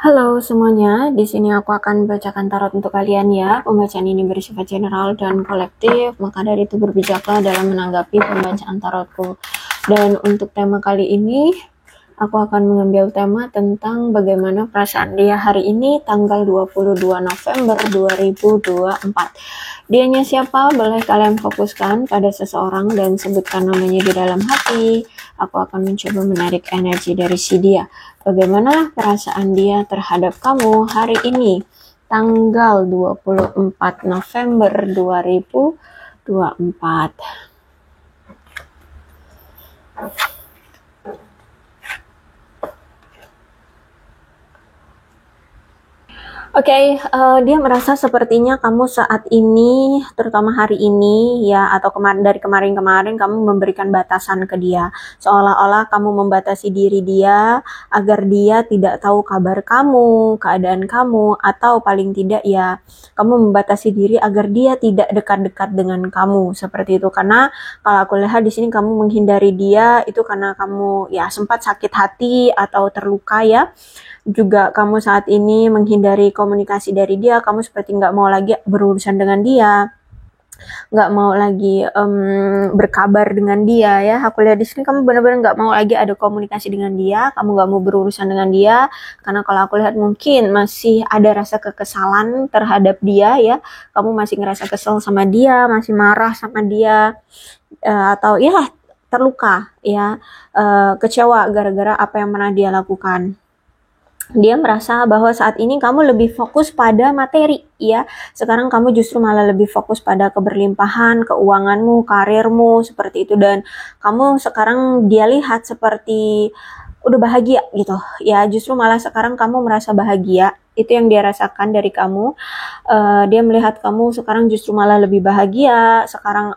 Halo semuanya, di sini aku akan bacakan tarot untuk kalian ya. Pembacaan ini bersifat general dan kolektif, maka dari itu berbijaklah dalam menanggapi pembacaan tarotku. Dan untuk tema kali ini, aku akan mengambil tema tentang bagaimana perasaan dia hari ini tanggal 22 November 2024. Dianya siapa? Boleh kalian fokuskan pada seseorang dan sebutkan namanya di dalam hati. Aku akan mencoba menarik energi dari si dia. Bagaimana perasaan dia terhadap kamu hari ini? Tanggal 24 November 2024. Oke, dia merasa sepertinya kamu saat ini, terutama hari ini ya, atau dari kemarin-kemarin kamu memberikan batasan ke dia. Seolah-olah kamu membatasi diri dia agar dia tidak tahu kabar kamu, keadaan kamu, atau paling tidak ya, kamu membatasi diri agar dia tidak dekat-dekat dengan kamu. Seperti itu. Karena kalau aku lihat di sini kamu menghindari dia itu karena kamu ya sempat sakit hati atau terluka ya. Juga kamu saat ini menghindari komunikasi dari dia, kamu seperti nggak mau lagi berurusan dengan dia, nggak mau lagi berkabar dengan dia ya. Aku lihat di sini kamu benar-benar nggak mau lagi ada komunikasi dengan dia, kamu nggak mau berurusan dengan dia, karena kalau aku lihat mungkin masih ada rasa kekesalan terhadap dia ya, kamu masih ngerasa kesel sama dia, masih marah sama dia, atau ya terluka ya, kecewa gara-gara apa yang pernah dia lakukan. Dia merasa bahwa saat ini kamu lebih fokus pada materi ya. Sekarang kamu justru malah lebih fokus pada keberlimpahan, keuanganmu, karirmu seperti itu, dan kamu sekarang dia lihat seperti udah bahagia gitu ya. Justru malah sekarang kamu merasa bahagia. Itu yang dia rasakan dari kamu. Dia melihat kamu sekarang justru malah lebih bahagia. Sekarang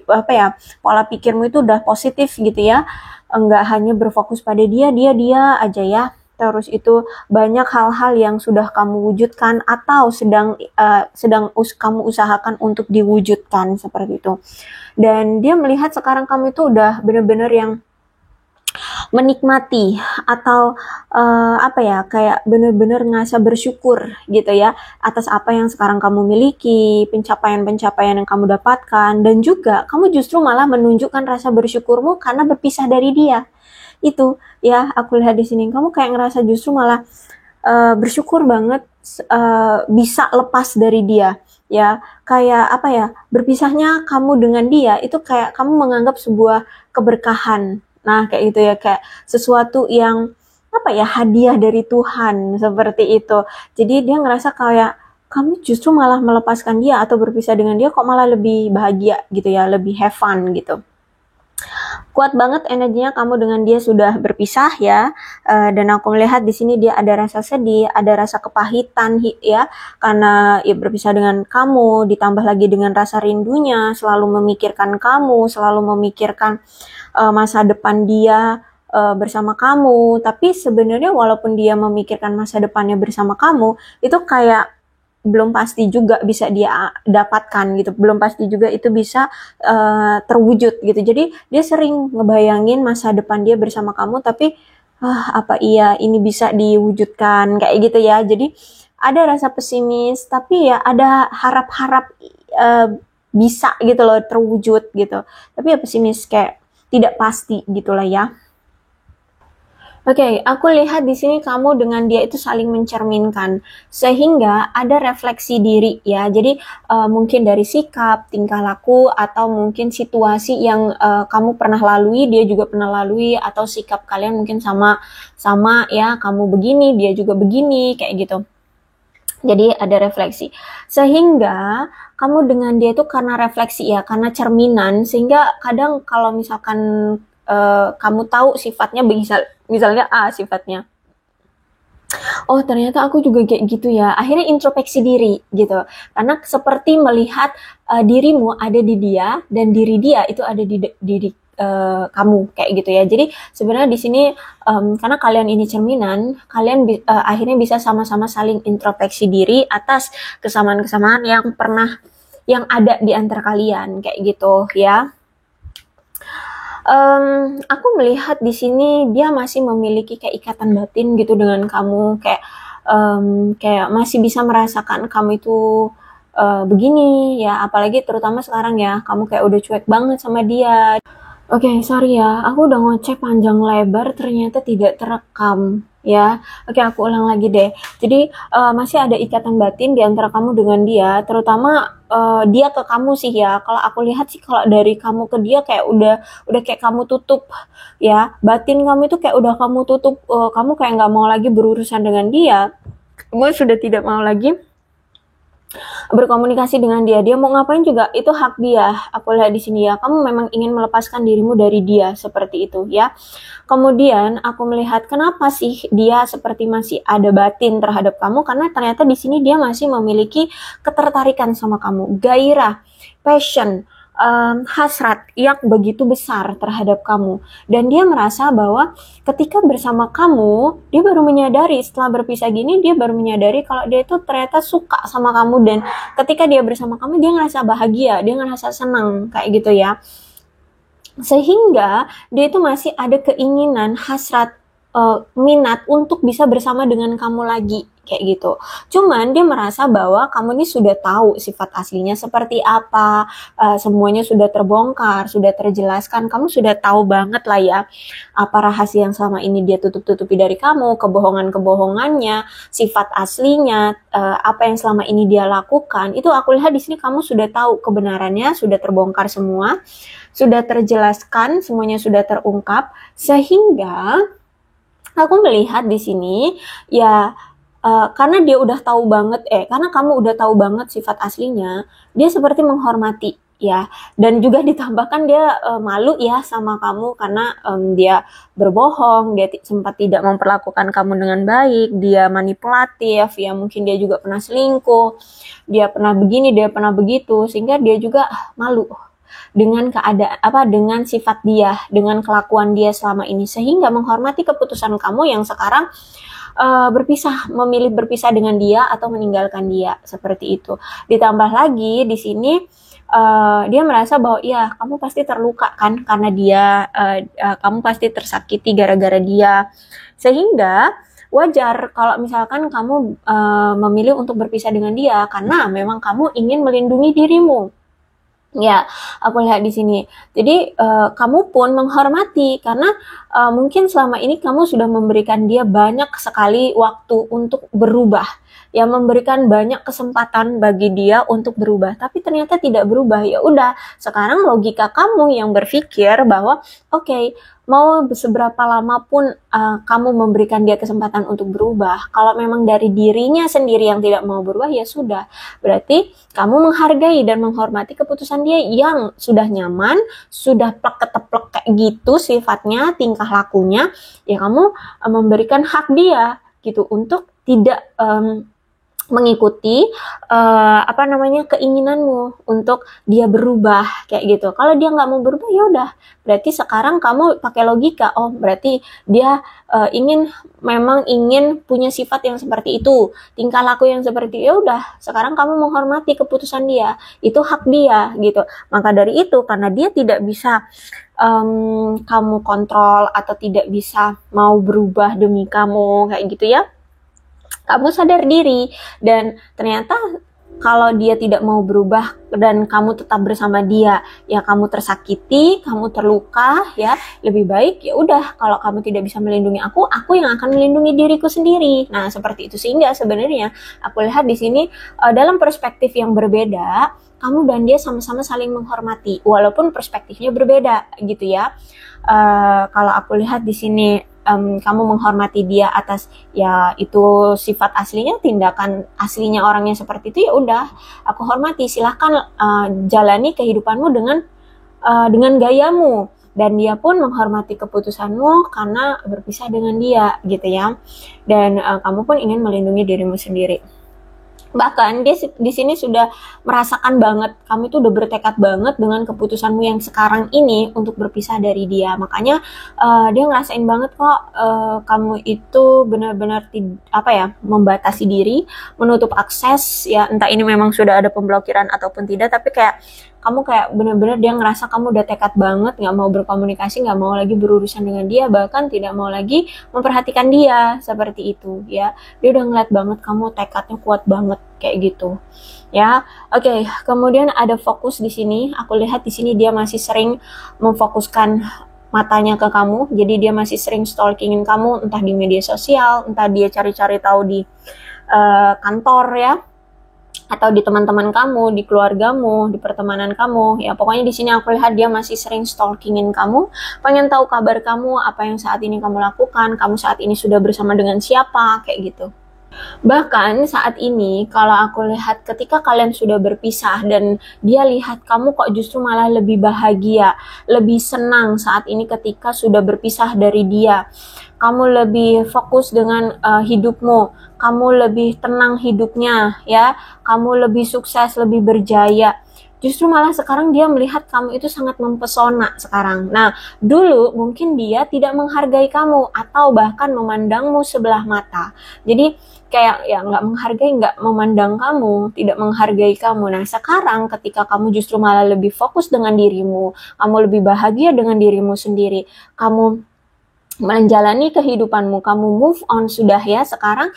apa ya, pola pikirmu itu udah positif gitu ya. Enggak hanya berfokus pada dia aja ya. Terus itu banyak hal-hal yang sudah kamu wujudkan atau sedang kamu usahakan untuk diwujudkan seperti itu. Dan dia melihat sekarang kamu itu udah benar-benar yang menikmati atau apa ya, kayak benar-benar ngerasa bersyukur gitu ya atas apa yang sekarang kamu miliki, pencapaian-pencapaian yang kamu dapatkan, dan juga kamu justru malah menunjukkan rasa bersyukurmu karena berpisah dari dia. Itu ya, aku lihat di sini kamu kayak ngerasa justru malah bersyukur banget bisa lepas dari dia ya. Kayak apa ya, berpisahnya kamu dengan dia itu kayak kamu menganggap sebuah keberkahan. Nah kayak gitu ya, kayak sesuatu yang apa ya, hadiah dari Tuhan seperti itu. Jadi dia ngerasa kayak kamu justru malah melepaskan dia atau berpisah dengan dia kok malah lebih bahagia gitu ya, lebih have fun gitu. Kuat banget energinya kamu dengan dia sudah berpisah ya. Dan aku melihat di sini dia ada rasa sedih, ada rasa kepahitan ya, karena ya berpisah dengan kamu, ditambah lagi dengan rasa rindunya, selalu memikirkan kamu, selalu memikirkan masa depan dia bersama kamu. Tapi sebenarnya walaupun dia memikirkan masa depannya bersama kamu, itu kayak belum pasti juga bisa dia dapatkan gitu, belum pasti juga itu bisa terwujud gitu. Jadi dia sering ngebayangin masa depan dia bersama kamu, tapi apa iya ini bisa diwujudkan kayak gitu ya. Jadi ada rasa pesimis, tapi ya ada harap-harap bisa gitu loh terwujud gitu, tapi ya pesimis, kayak tidak pasti gitulah ya. Oke, aku lihat di sini kamu dengan dia itu saling mencerminkan, sehingga ada refleksi diri ya. Jadi mungkin dari sikap, tingkah laku, atau mungkin situasi yang kamu pernah lalui, dia juga pernah lalui, atau sikap kalian mungkin sama ya. Kamu begini, dia juga begini, kayak gitu. Jadi ada refleksi, sehingga kamu dengan dia itu karena refleksi ya, karena cerminan, sehingga kadang kalau misalkan kamu tahu sifatnya, misalnya A sifatnya, oh ternyata aku juga kayak gitu ya, akhirnya introspeksi diri gitu, karena seperti melihat dirimu ada di dia dan diri dia itu ada di diri kamu kayak gitu ya. Jadi sebenarnya di sini karena kalian ini cerminan, kalian akhirnya bisa sama-sama saling introspeksi diri atas kesamaan-kesamaan yang ada di antara kalian kayak gitu ya. Aku melihat di sini dia masih memiliki kayak ikatan batin gitu dengan kamu, kayak masih bisa merasakan kamu itu begini ya, apalagi terutama sekarang ya, kamu kayak udah cuek banget sama dia. Oke, sorry ya, aku udah ngecek panjang lebar ternyata tidak terekam ya. Oke, aku ulang lagi deh. Jadi masih ada ikatan batin di antara kamu dengan dia, terutama dia ke kamu sih ya. Kalau aku lihat sih kalau dari kamu ke dia kayak udah kayak kamu tutup ya. Batin kamu itu kayak udah kamu tutup, kamu kayak nggak mau lagi berurusan dengan dia. Kamu sudah tidak mau lagi berkomunikasi dengan dia. Dia mau ngapain juga itu hak dia. Aku lihat di sini ya, kamu memang ingin melepaskan dirimu dari dia seperti itu ya. Kemudian aku melihat kenapa sih dia seperti masih ada batin terhadap kamu, karena ternyata di sini dia masih memiliki ketertarikan sama kamu, gairah, passion, hasrat yang begitu besar terhadap kamu, dan dia merasa bahwa ketika bersama kamu dia baru menyadari, setelah berpisah gini dia baru menyadari kalau dia itu ternyata suka sama kamu, dan ketika dia bersama kamu dia ngerasa bahagia, dia ngerasa senang kayak gitu ya, sehingga dia itu masih ada keinginan, hasrat, minat untuk bisa bersama dengan kamu lagi kayak gitu. Cuman dia merasa bahwa kamu ini sudah tahu sifat aslinya seperti apa, semuanya sudah terbongkar, sudah terjelaskan, kamu sudah tahu banget lah ya apa rahasia yang selama ini dia tutup-tutupi dari kamu, kebohongan-kebohongannya, sifat aslinya, apa yang selama ini dia lakukan. Itu aku lihat di sini kamu sudah tahu kebenarannya, sudah terbongkar semua, sudah terjelaskan, semuanya sudah terungkap, sehingga aku melihat di sini ya, karena dia udah tahu banget, karena kamu udah tahu banget sifat aslinya, dia seperti menghormati ya, dan juga ditambahkan dia malu ya sama kamu karena dia berbohong, dia sempat tidak memperlakukan kamu dengan baik, dia manipulatif ya, mungkin dia juga pernah selingkuh, dia pernah begini, dia pernah begitu, sehingga dia juga malu dengan dengan sifat dia, dengan kelakuan dia selama ini, sehingga menghormati keputusan kamu yang sekarang memilih berpisah dengan dia atau meninggalkan dia seperti itu. Ditambah lagi di sini dia merasa bahwa ya kamu pasti terluka kan karena dia, kamu pasti tersakiti gara-gara dia, sehingga wajar kalau misalkan kamu memilih untuk berpisah dengan dia karena memang kamu ingin melindungi dirimu. Ya, aku lihat di sini. Jadi kamu pun menghormati karena mungkin selama ini kamu sudah memberikan dia banyak sekali waktu untuk berubah, ya, memberikan banyak kesempatan bagi dia untuk berubah, tapi ternyata tidak berubah. Ya udah, sekarang logika kamu yang berpikir bahwa oke, mau seberapa lama pun kamu memberikan dia kesempatan untuk berubah, kalau memang dari dirinya sendiri yang tidak mau berubah, ya sudah, berarti kamu menghargai dan menghormati keputusan dia yang sudah nyaman, sudah plek-keteplek kayak gitu sifatnya, tingkah lakunya, ya kamu memberikan hak dia gitu untuk tidak mengikuti keinginanmu untuk dia berubah kayak gitu. Kalau dia nggak mau berubah, ya udah, berarti sekarang kamu pakai logika, oh berarti dia memang ingin punya sifat yang seperti itu, tingkah laku yang seperti itu. Ya udah, sekarang kamu menghormati keputusan dia, itu hak dia gitu. Maka dari itu, karena dia tidak bisa kamu kontrol atau tidak bisa mau berubah demi kamu kayak gitu ya, kamu sadar diri, dan ternyata kalau dia tidak mau berubah dan kamu tetap bersama dia, ya kamu tersakiti, kamu terluka, ya lebih baik ya udah, kalau kamu tidak bisa melindungi aku yang akan melindungi diriku sendiri. Nah seperti itu, sehingga sebenarnya aku lihat di sini dalam perspektif yang berbeda, kamu dan dia sama-sama saling menghormati walaupun perspektifnya berbeda gitu ya. Kalau aku lihat di sini, kamu menghormati dia atas ya itu sifat aslinya, tindakan aslinya orangnya seperti itu, ya udah aku hormati, silahkan jalani kehidupanmu dengan gayamu, dan dia pun menghormati keputusanmu karena berpisah dengan dia gitu ya, dan kamu pun ingin melindungi dirimu sendiri. Bahkan dia di sini sudah merasakan banget kamu itu udah bertekad banget dengan keputusanmu yang sekarang ini untuk berpisah dari dia. Makanya dia ngerasain banget kok kamu itu benar-benar membatasi diri, menutup akses ya, entah ini memang sudah ada pemblokiran ataupun tidak, tapi kayak kamu kayak bener-bener dia ngerasa kamu udah tekad banget nggak mau berkomunikasi, nggak mau lagi berurusan dengan dia, bahkan tidak mau lagi memperhatikan dia, seperti itu ya. Dia udah ngeliat banget kamu tekadnya kuat banget kayak gitu ya. Oke, kemudian ada fokus di sini. Aku lihat di sini dia masih sering memfokuskan matanya ke kamu, jadi dia masih sering stalkingin kamu, entah di media sosial, entah dia cari-cari tahu di kantor ya, atau di teman-teman kamu, di keluargamu, di pertemanan kamu. Ya, pokoknya di sini aku lihat dia masih sering stalkingin kamu, pengen tahu kabar kamu, apa yang saat ini kamu lakukan, kamu saat ini sudah bersama dengan siapa, kayak gitu. Bahkan saat ini kalau aku lihat ketika kalian sudah berpisah dan dia lihat kamu kok justru malah lebih bahagia, lebih senang saat ini ketika sudah berpisah dari dia. Kamu lebih fokus dengan hidupmu, kamu lebih tenang hidupnya ya, kamu lebih sukses, lebih berjaya. Justru malah sekarang dia melihat kamu itu sangat mempesona sekarang. Nah, dulu mungkin dia tidak menghargai kamu atau bahkan memandangmu sebelah mata. Jadi kayak ya nggak menghargai, nggak memandang kamu, tidak menghargai kamu. Nah, sekarang ketika kamu justru malah lebih fokus dengan dirimu, kamu lebih bahagia dengan dirimu sendiri, kamu menjalani kehidupanmu, kamu move on sudah ya sekarang,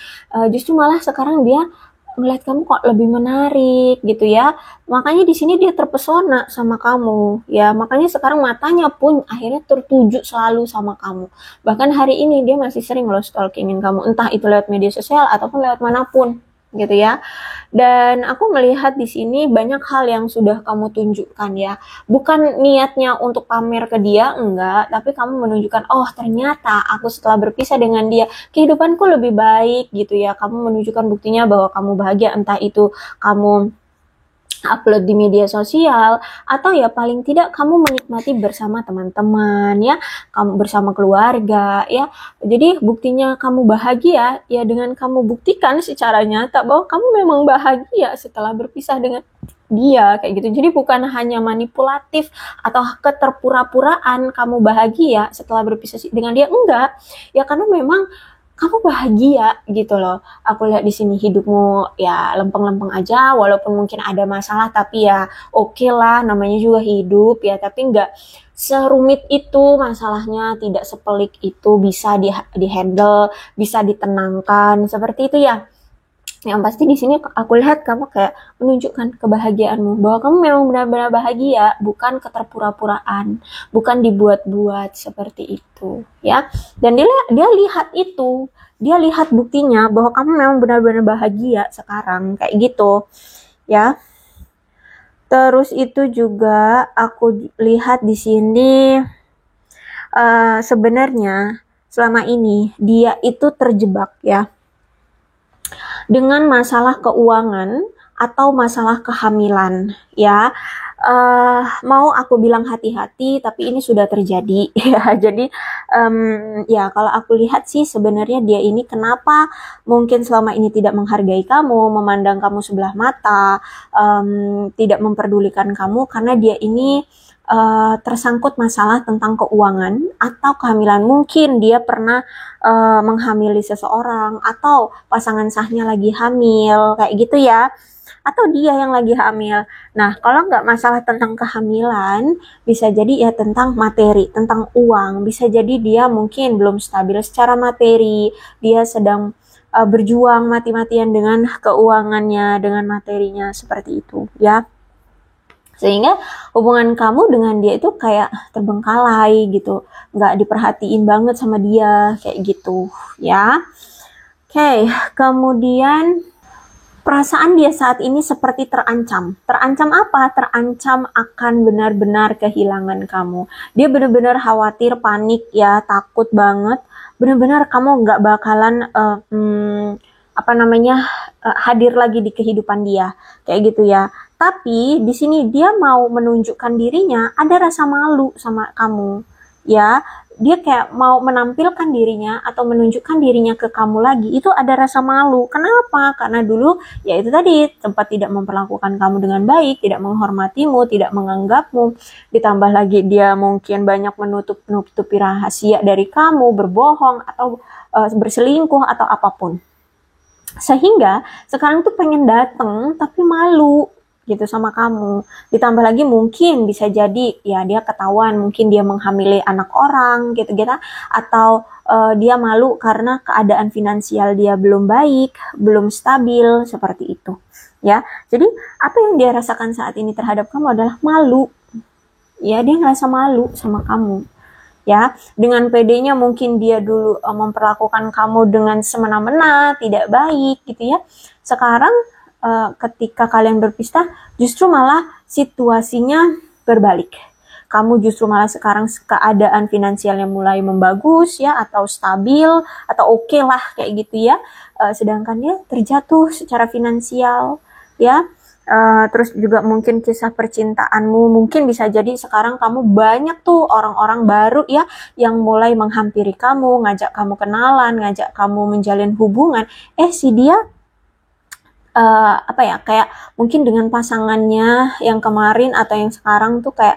justru malah sekarang dia melihat kamu kok lebih menarik gitu ya. Makanya di sini dia terpesona sama kamu ya. Makanya sekarang matanya pun akhirnya tertuju selalu sama kamu. Bahkan hari ini dia masih sering loh stalkingin kamu, entah itu lewat media sosial ataupun lewat manapun gitu ya. Dan aku melihat di sini banyak hal yang sudah kamu tunjukkan ya. Bukan niatnya untuk pamer ke dia, enggak, tapi kamu menunjukkan, oh ternyata aku setelah berpisah dengan dia, kehidupanku lebih baik gitu ya. Kamu menunjukkan buktinya bahwa kamu bahagia, entah itu kamu upload di media sosial, atau ya paling tidak kamu menikmati bersama teman-teman ya, kamu bersama keluarga ya. Jadi buktinya kamu bahagia ya dengan kamu buktikan secara nyata bahwa kamu memang bahagia setelah berpisah dengan dia kayak gitu. Jadi bukan hanya manipulatif atau keterpura-puraan kamu bahagia setelah berpisah dengan dia, enggak ya, karena memang kamu bahagia gitu loh. Aku lihat di sini hidupmu ya lempeng-lempeng aja, walaupun mungkin ada masalah, tapi ya oke lah, namanya juga hidup ya. Tapi nggak serumit itu masalahnya, tidak sepelik itu, bisa di handle, bisa ditenangkan seperti itu ya. Yang pasti di sini aku lihat kamu kayak menunjukkan kebahagiaanmu, bahwa kamu memang benar-benar bahagia, bukan keterpura-puraan, bukan dibuat-buat seperti itu ya. Dan dia lihat itu, dia lihat buktinya bahwa kamu memang benar-benar bahagia sekarang kayak gitu ya. Terus itu juga aku lihat di sini sebenarnya selama ini dia itu terjebak ya dengan masalah keuangan atau masalah kehamilan ya. Mau aku bilang hati-hati, tapi ini sudah terjadi ya. Jadi ya kalau aku lihat sih sebenarnya dia ini kenapa mungkin selama ini tidak menghargai kamu, memandang kamu sebelah mata, tidak memperdulikan kamu, karena dia ini tersangkut masalah tentang keuangan atau kehamilan. Mungkin dia pernah menghamili seseorang, atau pasangan sahnya lagi hamil kayak gitu ya, atau dia yang lagi hamil. Nah, kalau nggak masalah tentang kehamilan, bisa jadi ya tentang materi, tentang uang. Bisa jadi dia mungkin belum stabil secara materi, dia sedang berjuang mati-matian dengan keuangannya, dengan materinya, seperti itu ya. Sehingga hubungan kamu dengan dia itu kayak terbengkalai gitu, nggak diperhatiin banget sama dia kayak gitu ya. Oke, kemudian perasaan dia saat ini seperti terancam. Terancam apa? Terancam akan benar-benar kehilangan kamu. Dia benar-benar khawatir, panik ya, takut banget. Benar-benar kamu nggak bakalan hadir lagi di kehidupan dia kayak gitu ya. Tapi di sini dia mau menunjukkan dirinya, ada rasa malu sama kamu ya. Dia kayak mau menampilkan dirinya atau menunjukkan dirinya ke kamu lagi, itu ada rasa malu. Kenapa? Karena dulu ya itu tadi, tempat tidak memperlakukan kamu dengan baik, tidak menghormatimu, tidak menganggapmu. Ditambah lagi dia mungkin banyak menutupi rahasia dari kamu, berbohong atau berselingkuh atau apapun. Sehingga sekarang tuh pengen dateng tapi malu gitu sama kamu. Ditambah lagi mungkin bisa jadi ya dia ketahuan, mungkin dia menghamili anak orang gitu-gitu, atau dia malu karena keadaan finansial dia belum baik, belum stabil seperti itu. Ya, jadi apa yang dia rasakan saat ini terhadap kamu adalah malu. Ya, dia ngerasa malu sama kamu. Ya, dengan pedenya mungkin dia dulu memperlakukan kamu dengan semena-mena, tidak baik gitu ya. Sekarang ketika kalian berpisah, justru malah situasinya berbalik. Kamu justru malah sekarang keadaan finansialnya mulai membagus ya, atau stabil, atau oke lah kayak gitu ya. Sedangkan dia terjatuh secara finansial ya. Terus juga mungkin kisah percintaanmu, mungkin bisa jadi sekarang kamu banyak tuh orang-orang baru ya yang mulai menghampiri kamu, ngajak kamu kenalan, ngajak kamu menjalin hubungan. Si dia apa ya, kayak mungkin dengan pasangannya yang kemarin atau yang sekarang tuh kayak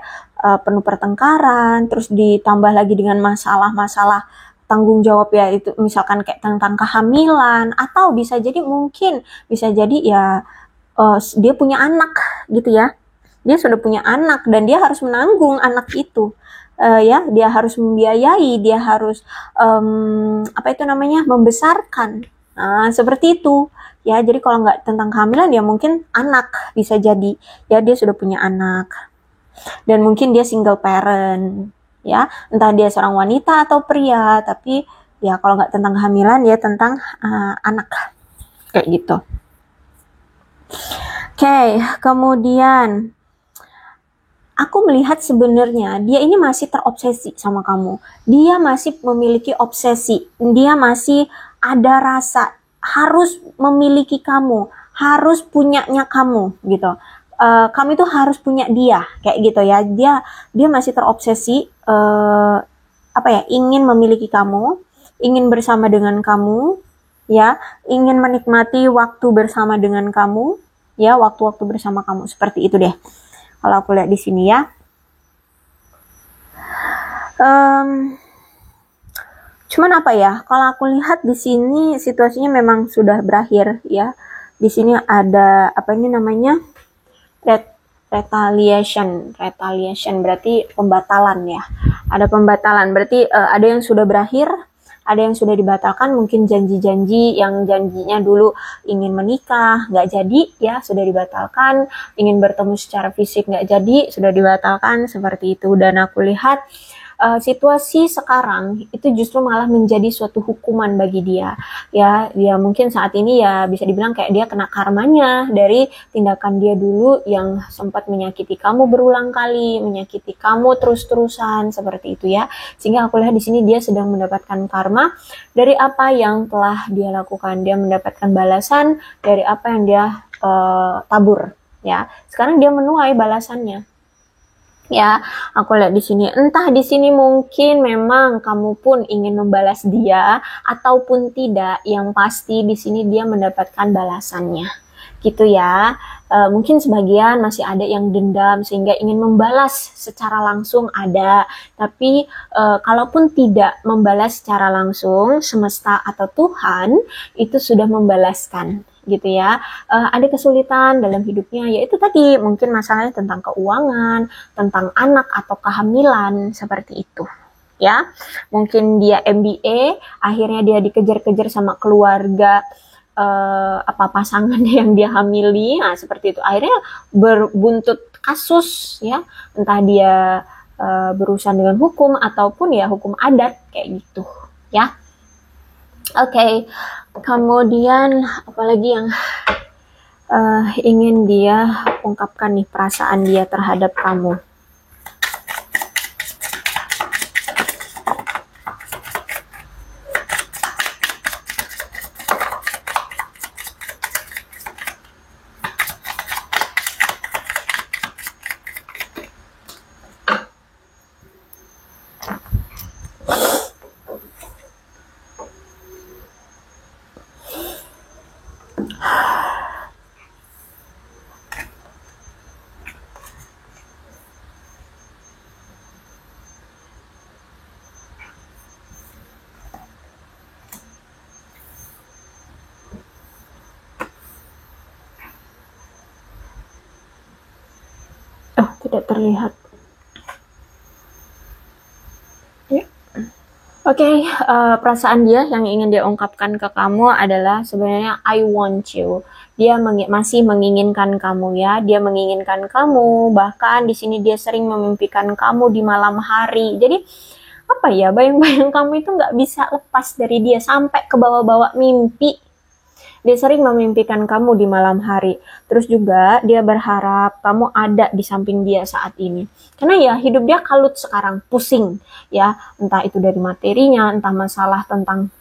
penuh pertengkaran, terus ditambah lagi dengan masalah-masalah tanggung jawab ya, itu misalkan kayak tentang kehamilan, atau bisa jadi mungkin bisa jadi ya dia punya anak gitu ya, dia sudah punya anak dan dia harus menanggung anak itu. Ya, dia harus membiayai, dia harus apa itu namanya, membesarkan. Nah, seperti itu. Ya, jadi kalau nggak tentang kehamilan ya mungkin anak bisa jadi. Ya, dia sudah punya anak. Dan mungkin dia single parent. Ya, entah dia seorang wanita atau pria, tapi ya kalau nggak tentang kehamilan ya tentang anak. Kayak gitu. Oke, kemudian aku melihat sebenarnya dia ini masih terobsesi sama kamu. Dia masih memiliki obsesi. Dia masih ada rasa harus memiliki kamu, harus punyanya kamu gitu. Kamu itu harus punya dia, kayak gitu ya. Dia masih terobsesi apa ya? Ingin memiliki kamu, ingin bersama dengan kamu, ya, ingin menikmati waktu bersama dengan kamu. Ya, waktu-waktu bersama kamu, seperti itu deh. Kalau aku lihat di sini ya. Cuman apa ya? Kalau aku lihat di sini situasinya memang sudah berakhir ya. Di sini ada apa ini namanya? Retaliation berarti pembatalan ya. Ada pembatalan, berarti ada yang sudah berakhir, ada yang sudah dibatalkan, mungkin janji-janji yang janjinya dulu ingin menikah, nggak jadi ya, sudah dibatalkan, ingin bertemu secara fisik nggak jadi, sudah dibatalkan, seperti itu. Dan aku lihat situasi sekarang itu justru malah menjadi suatu hukuman bagi dia. Ya, dia mungkin saat ini ya bisa dibilang kayak dia kena karmanya dari tindakan dia dulu yang sempat menyakiti kamu berulang kali, menyakiti kamu terus-terusan, seperti itu ya. Sehingga aku lihat di sini dia sedang mendapatkan karma dari apa yang telah dia lakukan. Dia mendapatkan balasan dari apa yang dia tabur ya. Sekarang dia menuai balasannya. Ya, aku lihat di sini. Entah di sini mungkin memang kamu pun ingin membalas dia ataupun tidak. Yang pasti di sini dia mendapatkan balasannya. Gitu ya. Mungkin sebagian masih ada yang dendam sehingga ingin membalas secara langsung, ada. Tapi kalaupun tidak membalas secara langsung, semesta atau Tuhan itu sudah membalaskan. Gitu ya. Ada kesulitan dalam hidupnya, yaitu tadi mungkin masalahnya tentang keuangan, tentang anak atau kehamilan, seperti itu ya. Mungkin dia MBA, akhirnya dia dikejar-kejar sama keluarga apa pasangannya yang dia hamili, nah seperti itu, akhirnya berbuntut kasus ya, entah dia berurusan dengan hukum ataupun ya hukum adat kayak gitu ya. Oke, kemudian apalagi yang ingin dia ungkapkan nih, perasaan dia terhadap kamu. tidak terlihat. Ya. Oke, perasaan dia yang ingin dia ungkapkan ke kamu adalah sebenarnya I want you. Dia masih menginginkan kamu ya, dia menginginkan kamu. Bahkan di sini dia sering memimpikan kamu di malam hari. Jadi apa ya, bayang-bayang kamu itu nggak bisa lepas dari dia sampai ke bawah-bawah mimpi. Dia sering memimpikan kamu di malam hari. Terus juga dia berharap kamu ada di samping dia saat ini. Karena ya hidup dia kalut sekarang, pusing ya. Entah itu dari materinya, entah masalah tentang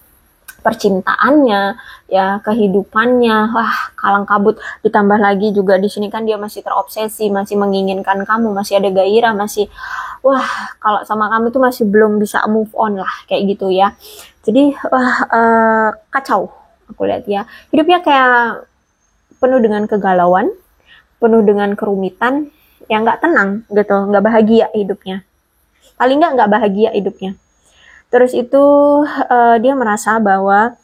percintaannya, ya kehidupannya, wah kalang kabut. Ditambah lagi juga di sini kan dia masih terobsesi, masih menginginkan kamu, masih ada gairah, masih wah kalau sama kamu itu masih belum bisa move on lah kayak gitu ya. Jadi wah kacau aku lihat ya. Hidupnya kayak penuh dengan kegalauan, penuh dengan kerumitan, yang nggak tenang gitu, nggak bahagia hidupnya. Paling nggak bahagia hidupnya. Terus itu dia merasa bahwa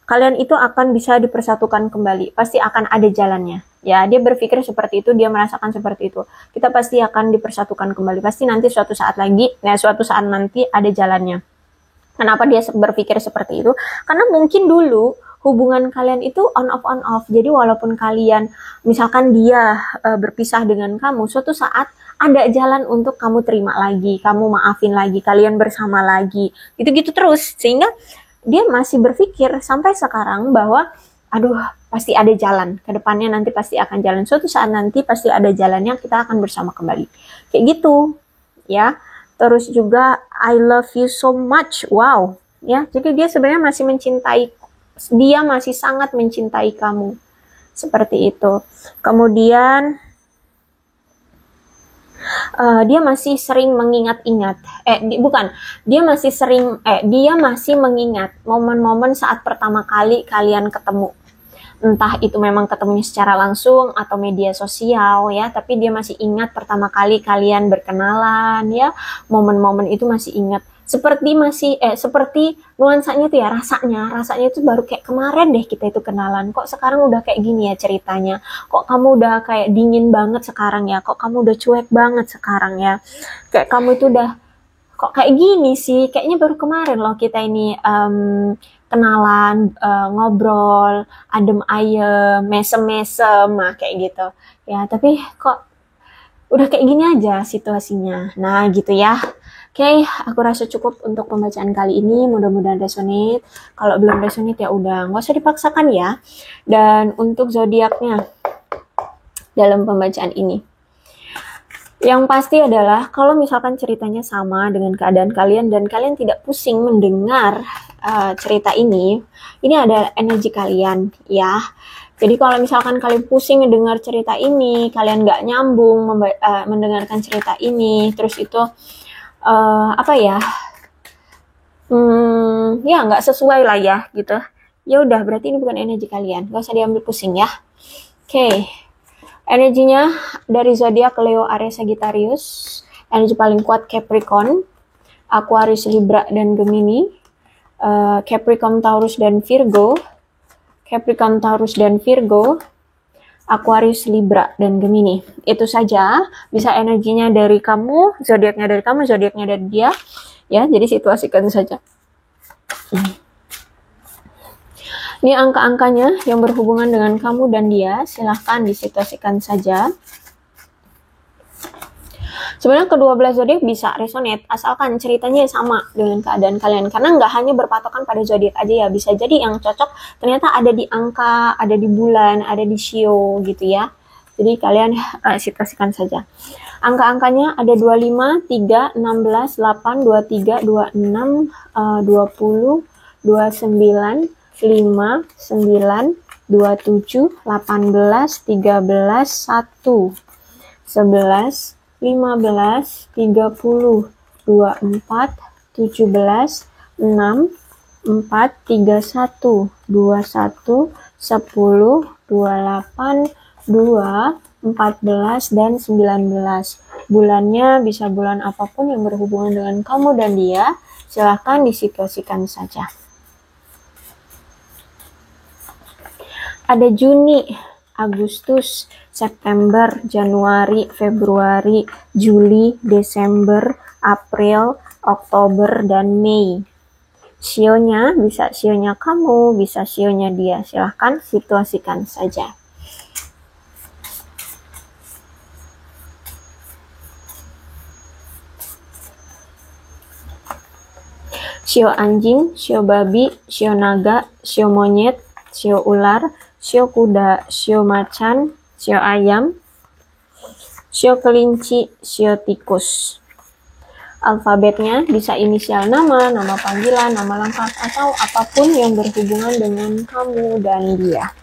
kalian itu akan bisa dipersatukan kembali, pasti akan ada jalannya. Ya, dia berpikir seperti itu, dia merasakan seperti itu. Kita pasti akan dipersatukan kembali, pasti nanti suatu saat nanti ada jalannya. Kenapa dia berpikir seperti itu? Karena mungkin dulu hubungan kalian itu on off. Jadi walaupun kalian, misalkan dia berpisah dengan kamu, suatu saat ada jalan untuk kamu terima lagi, kamu maafin lagi, kalian bersama lagi. Gitu-gitu terus. Sehingga dia masih berpikir sampai sekarang bahwa, aduh pasti ada jalan. Kedepannya nanti pasti akan jalan. Suatu saat nanti pasti ada jalannya, kita akan bersama kembali. Kayak gitu. Ya. Terus juga I love you so much. Wow, ya. Jadi dia sebenarnya masih mencintai, dia masih sangat mencintai kamu. Seperti itu. Kemudian dia masih sering mengingat-ingat. Dia masih mengingat momen-momen saat pertama kali kalian ketemu. Entah itu memang ketemunya secara langsung atau media sosial ya, tapi dia masih ingat pertama kali kalian berkenalan ya, momen-momen itu masih ingat. Seperti nuansanya tuh ya, rasanya itu baru kayak kemarin deh kita itu kenalan, kok sekarang udah kayak gini ya ceritanya, kok kamu udah kayak dingin banget sekarang ya, kok kamu udah cuek banget sekarang ya, kayak kamu itu udah kok kayak gini sih, kayaknya baru kemarin loh kita ini kenalan, ngobrol, adem ayem, mesem-mesem, kayak gitu. Ya, tapi kok udah kayak gini aja situasinya. Nah, gitu ya. Oke, aku rasa cukup untuk pembacaan kali ini. Mudah-mudahan resonate. Kalau belum resonate ya udah, nggak usah dipaksakan ya. Dan untuk zodiaknya dalam pembacaan ini, yang pasti adalah kalau misalkan ceritanya sama dengan keadaan kalian dan kalian tidak pusing mendengar cerita ini ada energi kalian ya. Jadi kalau misalkan kalian pusing mendengar cerita ini, kalian nggak nyambung mendengarkan cerita ini, terus itu ya nggak sesuai lah ya gitu. Ya udah, berarti ini bukan energi kalian, nggak usah diambil pusing ya. Oke. Energinya dari zodiak Leo, Aries, Sagittarius. Energi paling kuat Capricorn, Aquarius, Libra, dan Gemini. Capricorn, Taurus, dan Virgo. Capricorn, Taurus, dan Virgo. Aquarius, Libra, dan Gemini. Itu saja. Bisa energinya dari kamu, zodiaknya dari kamu, zodiaknya dari dia. Ya, jadi situasikan saja. Ini angka-angkanya yang berhubungan dengan kamu dan dia, silahkan disituasikan saja. Sebenarnya kedua belas zodiak bisa resonate, asalkan ceritanya sama dengan keadaan kalian. Karena nggak hanya berpatokan pada zodiak aja ya, bisa jadi yang cocok ternyata ada di angka, ada di bulan, ada di shio gitu ya. Jadi kalian situasikan saja. Angka-angkanya ada 25, 3, 16, 8, 23, 26, 20, 29, 5, 9, 27, 18, 13, 1, 11, 15, 30, 24, 17, 6, 4, 31, 21, 10, 28, 2, 14, dan 19. Bulannya bisa bulan apapun yang berhubungan dengan kamu dan dia, silahkan disituasikan saja. Ada Juni, Agustus, September, Januari, Februari, Juli, Desember, April, Oktober, dan Mei. Sionya bisa sionya kamu, bisa sionya dia. Silahkan situasikan saja. Sio anjing, sio babi, sio naga, sio monyet, sio ular, sio kuda, sio macan, sio ayam, sio kelinci, sio tikus. Alfabetnya bisa inisial nama, nama panggilan, nama lengkap, atau apapun yang berhubungan dengan kamu dan dia.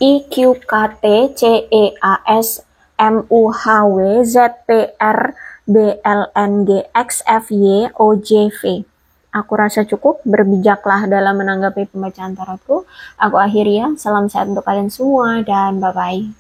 IQKTCEASMUHWZPRBLNGXFYOJV. Aku rasa cukup, berbijaklah dalam menanggapi pembacaan tarotku. Aku akhiri ya, salam sehat untuk kalian semua dan bye-bye.